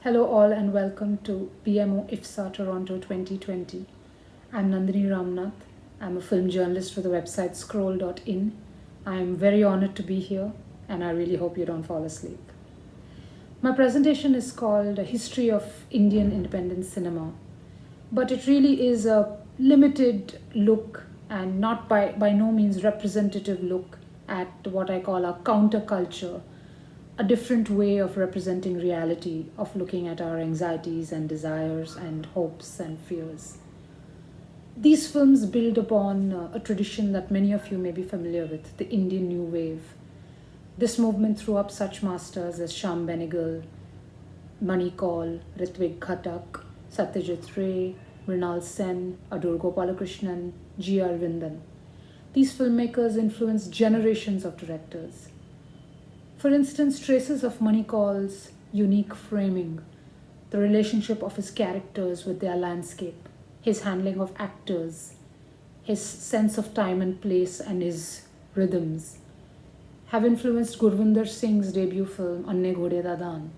Hello, all, and welcome to PMO IFSA Toronto 2020. I'm Nandini Ramnath. I'm a film journalist for the website scroll.in. I am very honored to be here, and I really hope you don't fall asleep. My presentation is called A History of Indian Independent Cinema, but it really is a limited look and not by no means representative look at what I call our counterculture, a different way of representing reality, of looking at our anxieties and desires and hopes and fears. These films build upon a tradition that many of you may be familiar with, the Indian New Wave. This movement threw up such masters as Shyam Benegal, Mani Kaul, Ritwik Ghatak, Satyajit Ray, Mrinal Sen, Adur Gopalakrishnan, G. Arvindan. These filmmakers influenced generations of directors. For instance, traces of Mani Kaul's unique framing, the relationship of his characters with their landscape, his handling of actors, his sense of time and place, and his rhythms, have influenced Gurvinder Singh's debut film Anne Ghode Da Daan.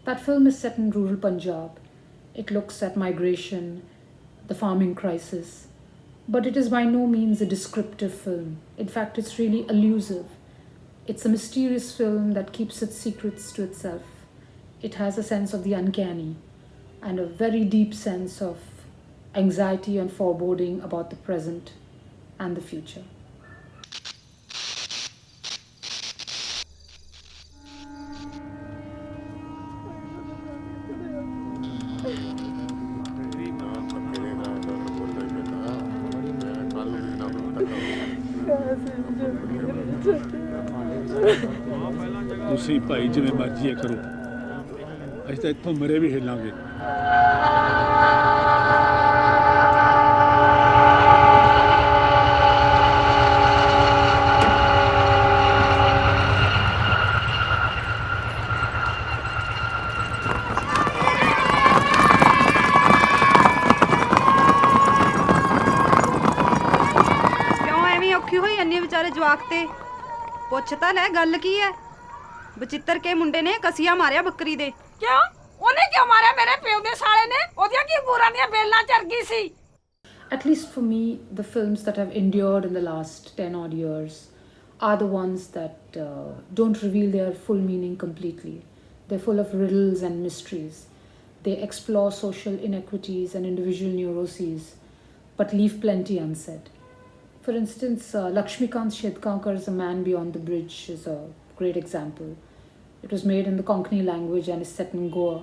That film is set in rural Punjab. It looks at migration, the farming crisis, but it is by no means a descriptive film. In fact, it's really elusive. It's a mysterious film that keeps its secrets to itself. It has a sense of the uncanny and a very deep sense of anxiety and foreboding about the present and the future. ਤੁਸੀਂ ਭਾਈ ਜਿਵੇਂ ਮਰਜ਼ੀ ਕਰੋ ਅਸੀਂ ਤਾਂ ਇੱਥੋਂ ਮਰੇ ਵੀ ਹਿੱਲਾਂਗੇ ਕਿਉਂ ਐਵੇਂ ਔਖੀ ਹੋਈ ਇੰਨੇ ਵਿਚਾਰੇ ਜਵਾਕ ਤੇ ਪੁੱਛ ਤਾਂ ਲੈ ਗੱਲ ਕੀ ਐ ਬਚਿੱਤਰ ਕੇ ਮੁੰਡੇ ਨੇ ਕਸੀਆ ਮਾਰਿਆ ਬੱਕਰੀ ਦੇ ਕਿਉਂ ਉਹਨੇ ਕਿਉਂ ਮਾਰਿਆ ਮੇਰੇ ਪਿਓ ਦੇ ਸਾਲੇ ਨੇ ਉਹਦੀਆਂ ਕੀ ਬੂਰਾਂ ਦੀਆਂ ਬੇਲਾਂ ਚਰ ਗਈ ਸੀ At least for me, the films that have endured in the last 10 odd years are the ones that don't reveal their full meaning completely. They're full of riddles and mysteries. They explore social inequities and individual neuroses, but leave plenty unsaid. For instance, Lakshmikant Shedkankar's A Man Beyond the Bridge is a great example. It was made in the Konkani language and is set in Goa.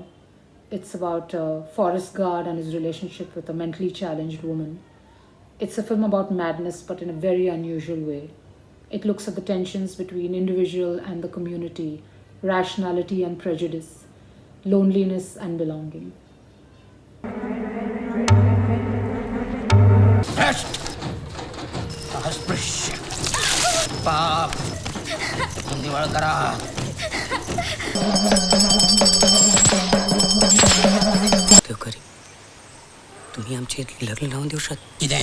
It's about a forest guard and his relationship with a mentally challenged woman. It's a film about madness, but in a very unusual way. It looks at the tensions between individual and the community, rationality and prejudice, loneliness and belonging. अस्पृश्य पाप हिंदीवर करा करी तुम्ही आमचे लग्न लावून देऊ शकता किती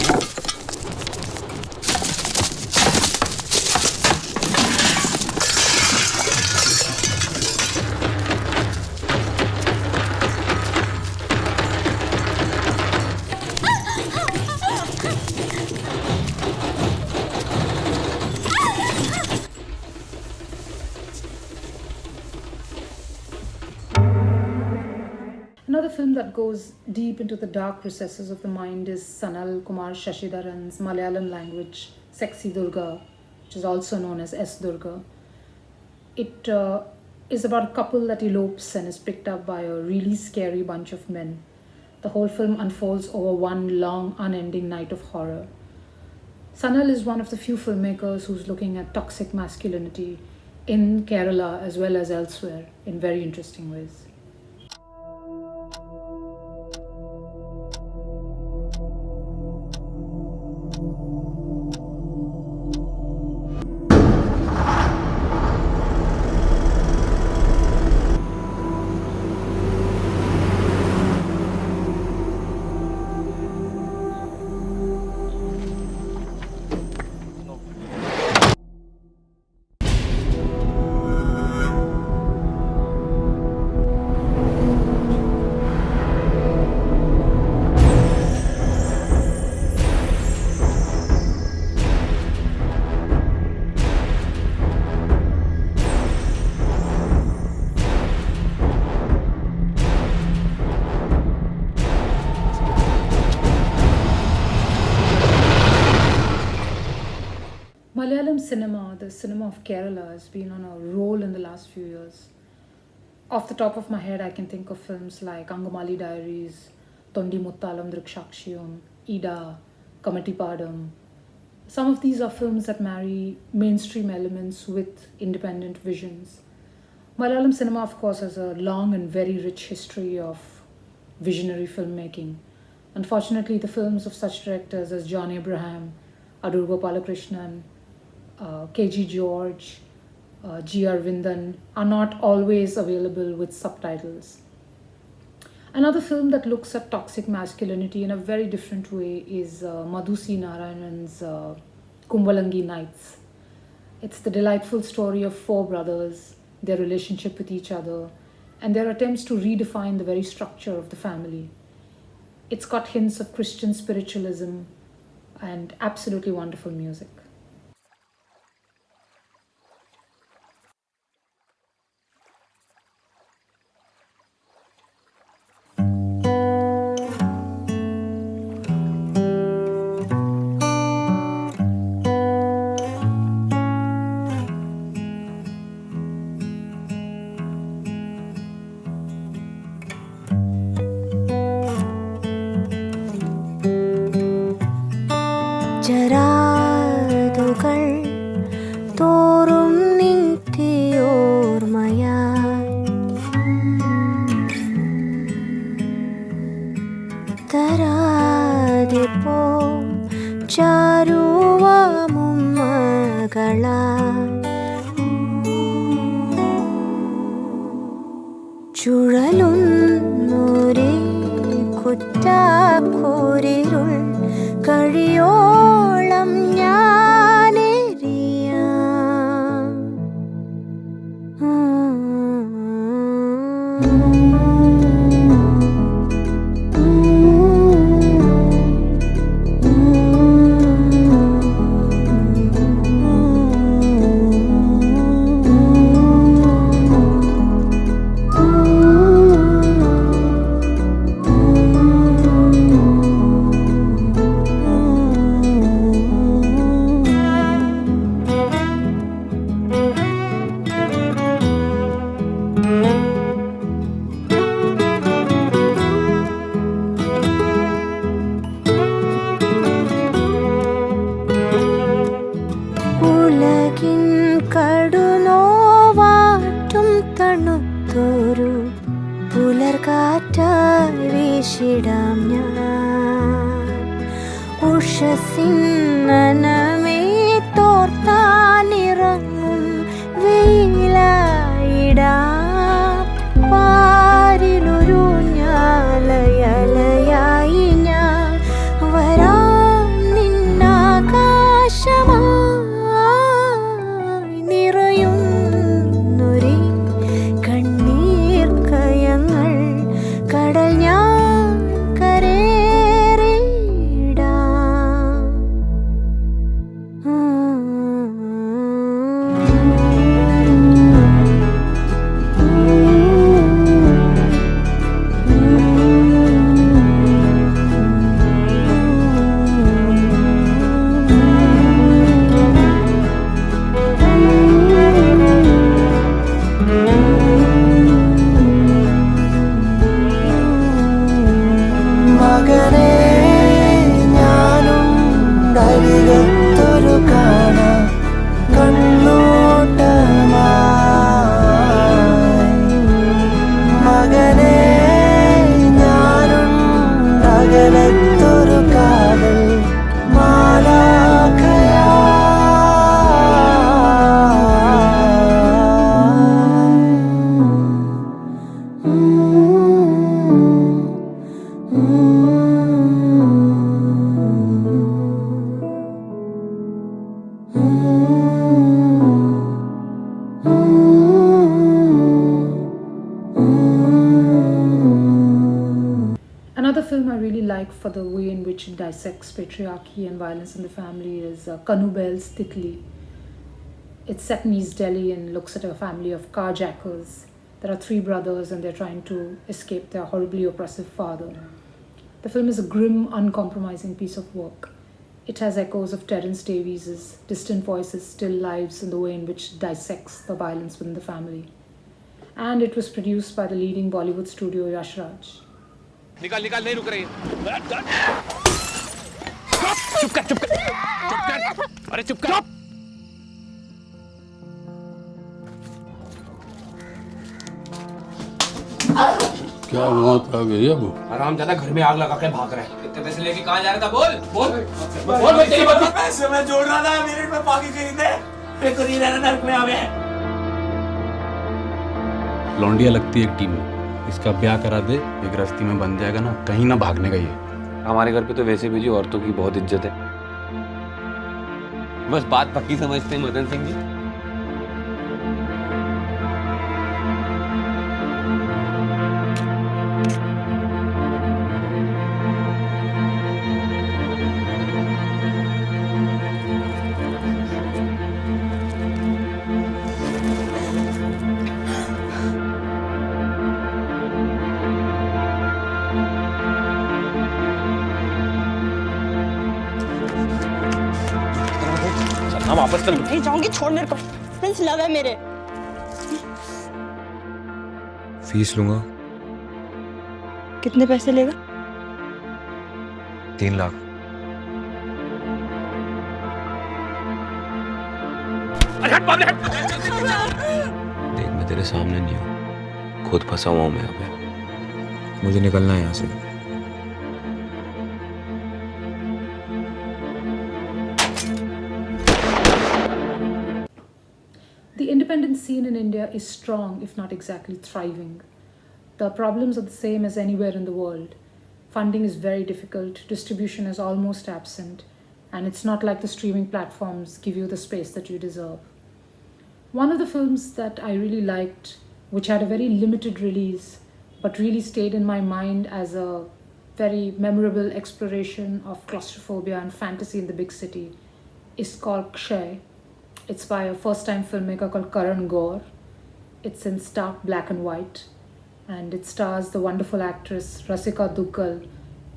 Another film that goes deep into the dark recesses of the mind is Sanal Kumar Shashidharan's Malayalam language Sexy Durga, which is also known as S. Durga. It is about a couple that elopes and is picked up by a really scary bunch of men. The whole film unfolds over one long, unending night of horror. Sanal is one of the few filmmakers who's looking at toxic masculinity in Kerala as well as elsewhere in very interesting ways. Malayalam cinema, the cinema of Kerala, has been on a roll in the last few years. Off the top of my head, I can think of films like Angamali Diaries, Tondi Muttalam Drikshakshiyam, Ida, Kamatipadam. Some of these are films that marry mainstream elements with independent visions. Malayalam cinema, of course, has a long and very rich history of visionary filmmaking. Unfortunately, the films of such directors as John Abraham, Adur Gopalakrishnan, K.G. George, G. Arvindan are not always available with subtitles. Another film that looks at toxic masculinity in a very different way is Madhu C. Narayanan's Kumbalangi Nights. It's the delightful story of four brothers, their relationship with each other, and their attempts to redefine the very structure of the family. It's got hints of Christian spiritualism and absolutely wonderful music. ജരാതുകൾ തോറും നിന്തിയോർമയായി തരാതെ പോ ചാരുവാമുമ്മകളായി ചുഴലുന്നൊരേ കുറ്റാക്കൂരിരുൾ കഴിയോളം ഞാനെരിയാം. ഉലകിൻ കടുനോവാറ്റും തണുത്തൊരു പുലർകാറ്റായി വീശിടാം ഞാൻ. ഉഷസിൻ നനമേ തോർത്താനിറങ്ങും വെയിലായിടാം. പാരിലൊരു ഞാലയലയായി ഞാൻ വരാം നിന്നാകാശമായി. നിറയുന്നൊരേ കണ്ണീർ കയങ്ങൾ കടൽ ഞാൻ കരേറിടാം. മകനെ ഞാനും അരികത്തൊരു കാണ കണ്ണോട്ടമായി. മകനെ ഞാനും അകലത്തൊരു കാതൽ Another film I really like for the way in which it dissects patriarchy and violence in the family is Kanu Bel's Titli. It's set in East Delhi and looks at a family of carjackers. There are three brothers and they're trying to escape their horribly oppressive father. The film is a grim, uncompromising piece of work. It has echoes of Terence Davies' Distant Voices, Still Lives in the way in which it dissects the violence within the family. And it was produced by the leading Bollywood studio Yash Raj. निकाल निकाल नहीं रुक रही चुप कर चुप कर चुप कर अरे चुप कर क्या मौत आ गई अब? आराम ज्यादा घर में आग लगा के भाग रहा है। कितने पैसे लेके कहाँ जा रहा था? बोल बोल बोल मैं तेरी बात पैसे मैं जोड़ रहा था मेरे में बाकी खरीदे पे को नहीं रहना नरक में आवे। लौंडिया लगती है एक टीम में, इसका ब्याह करा दे, ये गृहस्थी में बन जाएगा ना, कहीं ना भागने का ये। हमारे घर पे तो वैसे भी जी औरतों की बहुत इज्जत है। बस बात पक्की समझते हैं मदन सिंह जी। वापस चल। नहीं जाऊंगी, छोड़ मेरे को। फ्रेंड्स लव है मेरे। फीस लूंगा। कितने पैसे लेगा? 3 लाख। देख मैं तेरे सामने नहीं हूँ, खुद फंसा हुआ हूँ मैं यहाँ पे। मुझे निकलना है यहाँ से। The independent scene in India is strong, if not exactly thriving. The problems are the same as anywhere in the world. Funding is very difficult, distribution is almost absent, and it's not like the streaming platforms give you the space that you deserve. One of the films that I really liked, which had a very limited release, but really stayed in my mind as a very memorable exploration of claustrophobia and fantasy in the big city, is called Kshay. It's by a first-time filmmaker called Karan Gaur. It's in stark black and white, and it stars the wonderful actress Rasika Duggal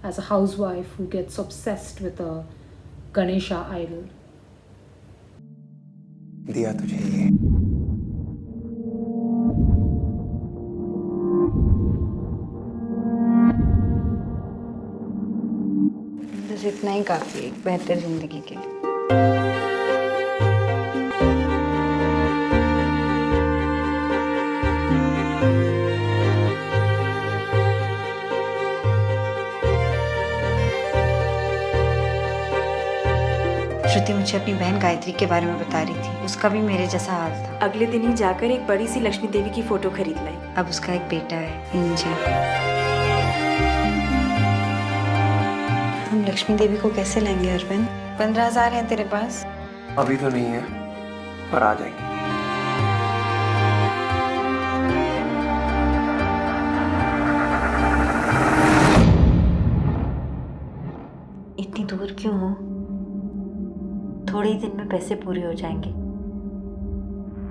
as a housewife who gets obsessed with a Ganesha idol. दिया तुझे ये बस इतना ही काफी है एक बेहतर जिंदगी के लिए। श्रुति मुझे अपनी बहन गायत्री के बारे में बता रही थी, उसका भी मेरे जैसा हाल था। अगले दिन ही जाकर एक बड़ी सी लक्ष्मी देवी की फोटो खरीद लाई। अब उसका एक बेटा है, इंजन। हम लक्ष्मी देवी को कैसे लाएंगे अरविंद? 15,000 है तेरे पास? अभी तो नहीं है, पर आ जाएंगे। इतनी दूर क्यों हो? थोड़े ही दिन में पैसे पूरे हो जाएंगे।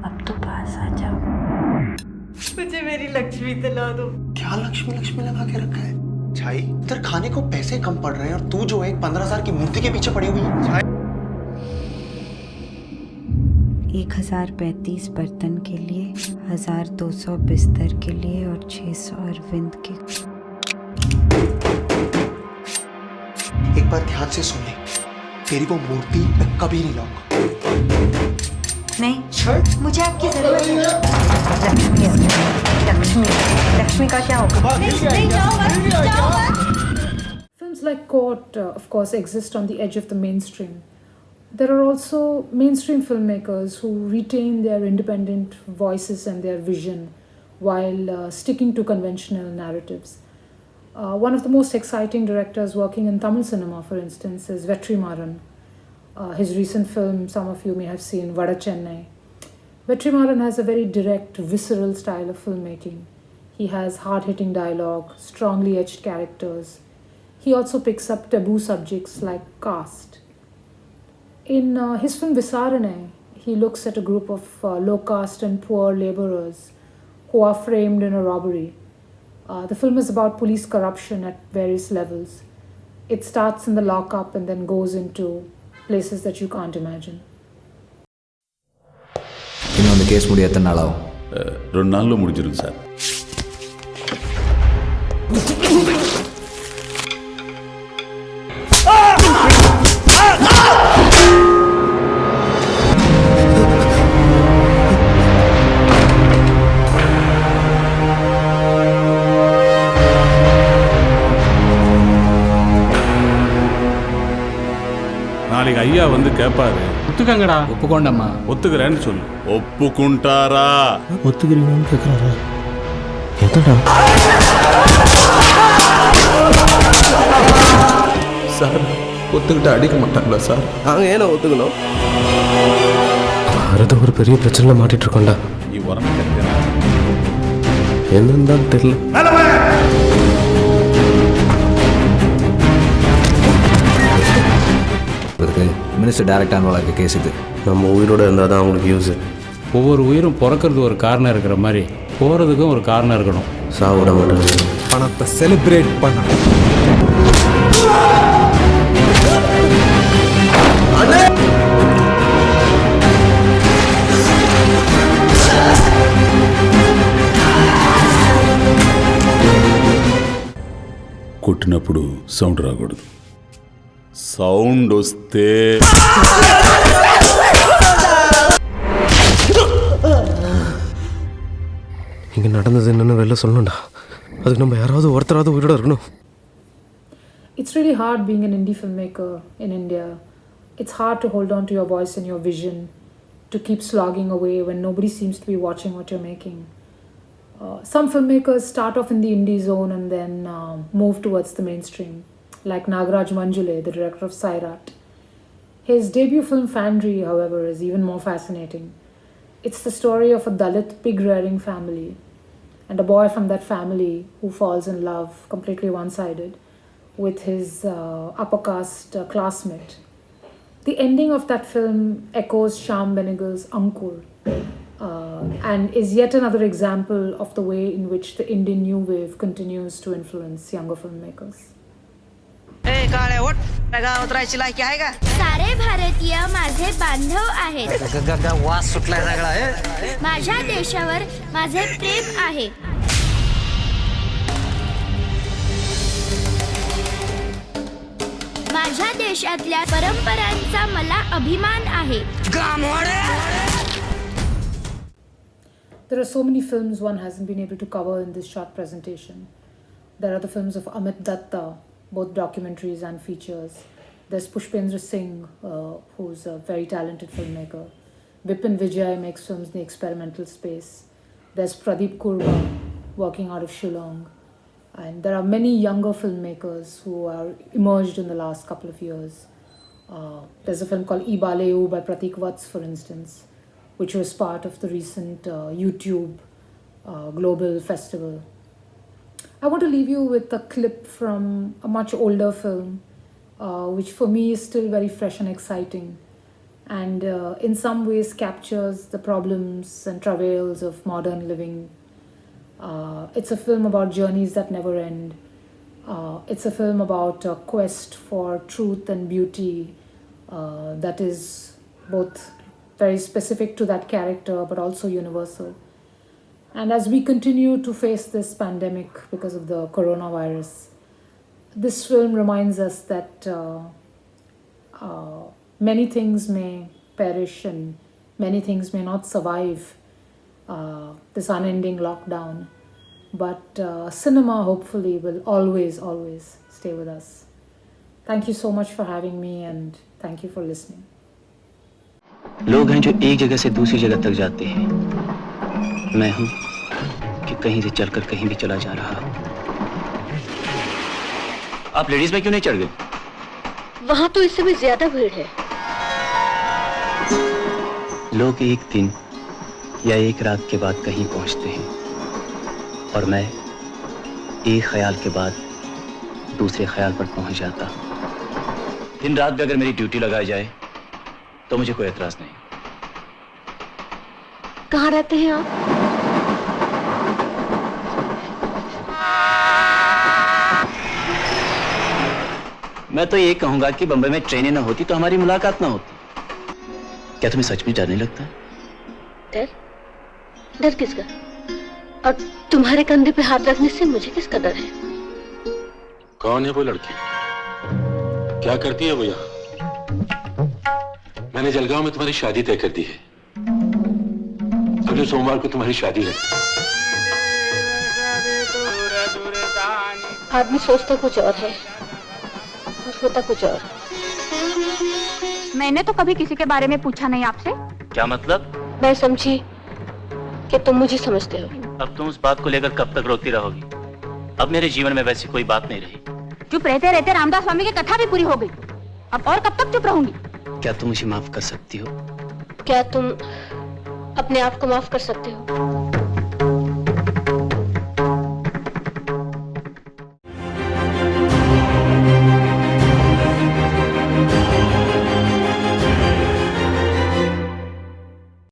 अब तो पास आ जाओ। मुझे मेरी लक्ष्मी दिला दो। क्या लक्ष्मी लक्ष्मी लगा के रखा है? छाई, इधर खाने को पैसे कम पड़ रहे हैं और तू जो है 15,000 की मूर्ति के पीछे पड़ी हुई है। 1035 बर्तन के लिए, 1200 बिस्तर के लिए और 600 अरविंद के। एक बार ध्यान से सुन ले, तेरी वो मूर्ति मैं कभी नहीं लाऊंगा। नहीं, मुझे आपकी जरूरत है। लक्ष्मी लक्ष्मी लक्ष्मी का क्या होगा? नहीं जाओ। Films like Court, of course, exist on the edge of the mainstream. There are also mainstream filmmakers who retain their independent voices and their vision while sticking to conventional narratives. One of the most exciting directors working in Tamil cinema, for instance, is Vetrimaran. His recent film, some of you may have seen, Vada Chennai. Vetrimaran has a very direct, visceral style of filmmaking. He has hard-hitting dialogue, strongly etched characters. He also picks up taboo subjects like caste. In his film Visarane, he looks at a group of low-caste and poor laborers who are framed in a robbery. The film is about police corruption at various levels. It starts in the lockup and then goes into places that you can't imagine. இன்னொன்று case முடிய எத்தனை நாள் ஆகும்? 2 நாளில் முடிஞ்சிருங்க sir. நாளைக்கு ஐயா வந்து கேட்பாரு. ஒத்துக்கங்கடா. ஒப்புக்கொண்டம்மா. ஒத்துக்கிறேன்னு சொல்லு. ஒப்புக்குண்டாரா? ஒத்துக்கிறீங்கன்னு கேட்குறாரா? எதடா சார் ஒத்துக்கிட்டு அடிக்க மாட்டாங்களா சார்? நாங்கள் ஏன்னா ஒத்துக்கணும்? அது ஒரு பெரிய பிரச்சனை மாட்டிட்டு இருக்கோம்டா. நீ வரணும் கேட்கிறேன். என்னன்னு தான் தெரியல. மினிஸ்டர் டைரக்ட் ஆன்வாலாக இருக்க கேஸ் இது. நம்ம உயிரோட இருந்தால் தான் அவங்களுக்கு யூஸ். ஒவ்வொரு உயிரும் பிறக்கிறது ஒரு காரணம் இருக்கிற மாதிரி போகிறதுக்கும் ஒரு காரணம் இருக்கணும். சாவிட மாட்டாங்க. பணத்தை செலிப்ரேட் பண்ணணும். కొట్టినప్పుడు సౌండ్ రాకూడదు. సౌండ్ వస్తే இங்கே நடந்தது என்னன்னு வெளில சொல்லணும்டா. அதுக்கு நம்ம யாராவது ஒருத்தராவது உயிரோட இருக்கணும். It's really hard being an indie filmmaker in India. It's hard to hold on to your voice and your vision, to keep slogging away when nobody seems to be watching what you're making. Some filmmakers start off in the indie zone and then move towards the mainstream, like Nagaraj Manjule, the director of Sairat. His debut film Fandry, however, is even more fascinating. It's the story of a Dalit pig-rearing family and a boy from that family who falls in love, completely one-sided, with his upper caste classmate. The ending of that film echoes Shyam Benegal's Ankur, and is yet another example of the way in which the Indian new wave continues to influence younger filmmakers. सारे भारतीय माझे बांधव आहेत. वास सुटलाय सगळा. माझ्या देशावर माझे प्रेम आहे. माझ्या देशातल्या परंपरांचा मला अभिमान आहे. There are so many films one hasn't been able to cover in this short presentation. There are the films of Amit Datta, both documentaries and features. There's Pushpendra Singh, who's a very talented filmmaker. Vipin Vijay makes films in the experimental space. There's Pradeep Kurwa, working out of Shillong. And there are many younger filmmakers who are emerged in the last couple of years. There's a film called Ibaleu by Pratik Vats, for instance, which was part of the recent YouTube Global Festival. I want to leave you with a clip from a much older film, which for me is still very fresh and exciting, and in some ways captures the problems and travails of modern living. It's a film about journeys that never end. It's a film about a quest for truth and beauty that is both very specific to that character but also universal. And as we continue to face this pandemic because of the coronavirus, this film reminds us that many things may perish and many things may not survive this unending lockdown. But cinema hopefully will always stay with us. Thank you so much for having me and thank you for listening. लोग हैं जो एक जगह से दूसरी जगह तक जाते हैं. मैं हूं कि कहीं से चलकर कहीं भी चला जा रहा हूं. आप लेडीज में क्यों नहीं चढ़ गए? वहाँ तो इस समय ज्यादा भीड़ है. लोग एक दिन या एक रात के बाद कहीं पहुंचते हैं और मैं एक ख्याल के बाद दूसरे ख्याल पर पहुंच जाता. दिन रात भी अगर मेरी ड्यूटी लगाई जाए तो मुझे कोई एतराज नहीं. कहाँ रहते हैं आप? मैं तो ये कहूंगा कि बम्बई में ट्रेनें ना होती तो हमारी मुलाकात ना होती। क्या तुम्हें सच में डर नहीं लगता? डर? डर किसका? और तुम्हारे कंधे पे हाथ रखने से मुझे किसका डर है? कौन है वो लड़की? क्या करती है वो यहाँ? मैंने जलगांव में तुम्हारी शादी तय कर दी है। अगले सोमवार को तुम्हारी शादी है। आदमी सोचता कुछ और है और होता कुछ और। मैंने तो कभी किसी के बारे में पूछा नहीं आपसे। क्या मतलब? मैं समझी कि तुम मुझे समझते हो। अब तुम उस बात को लेकर कब तक रोती रहोगी? अब मेरे जीवन में वैसी कोई बात नहीं रही। चुप रहते रहते रामदास स्वामी की कथा भी पूरी हो गई। अब और कब तक चुप रहूंगी? क्या तुम मुझे माफ कर सकती हो? क्या तुम अपने आप को माफ कर सकते हो?